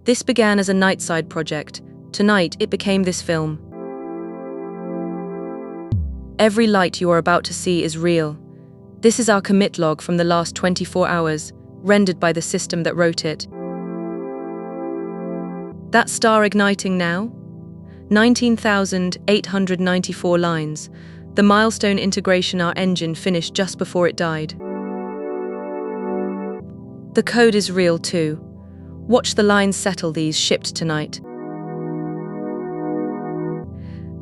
This began as a night-side project. Tonight, it became this film. Every light you are about to see is real. This is our commit log from the last 24 hours, rendered by the system that wrote it. That star igniting now? 19,894 lines. The milestone integration our engine finished just before it died. The code is real too. Watch the lines settle these shipped tonight.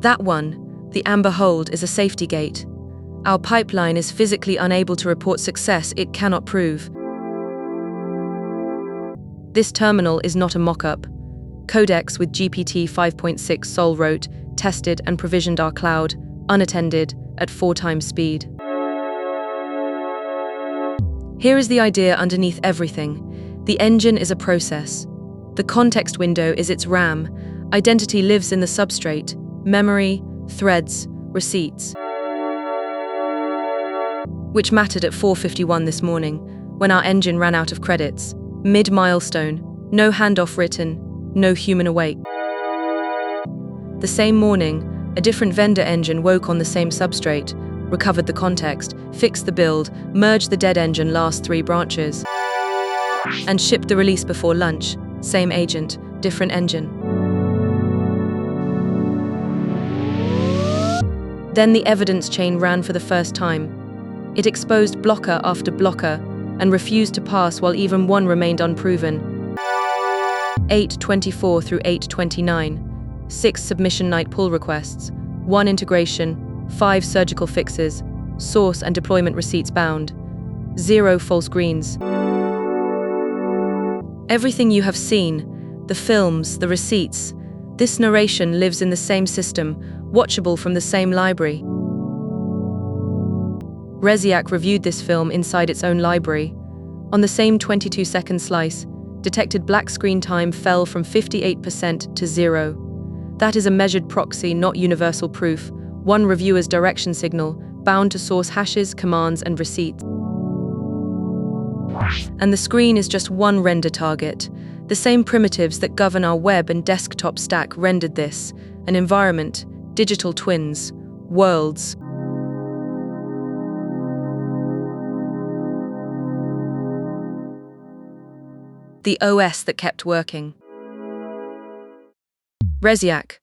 That one, the amber hold, is a safety gate. Our pipeline is physically unable to report success it cannot prove. This terminal is not a mock-up. Codex with GPT-5.6 Sol wrote, tested and provisioned our cloud, unattended, at 4 times speed. Here is the idea underneath everything. The engine is a process. The context window is its RAM. Identity lives in the substrate, memory, threads, receipts. Which mattered at 4:51 this morning, when our engine ran out of credits. Mid-milestone, no handoff written, no human awake. The same morning, a different vendor engine woke on the same substrate, recovered the context, fixed the build, merged the dead engine last 3 branches, and shipped the release before lunch. Same agent, different engine. Then the evidence chain ran for the first time. It exposed blocker after blocker and refused to pass while even one remained unproven. 8:24 through 8:29, 6 submission night pull requests, 1 integration, 5 surgical fixes, source and deployment receipts bound, 0 false greens. Everything you have seen, the films, the receipts, this narration lives in the same system, watchable from the same library. Rezyak reviewed this film inside its own library. On the same 22-second slice, detected black screen time fell from 58% to 0. That is a measured proxy, not universal proof. One reviewer's direction signal, bound to source hashes, commands, and receipts. And the screen is just one render target. The same primitives that govern our web and desktop stack rendered this, an environment, digital twins, worlds. The OS that kept working. Rezyak.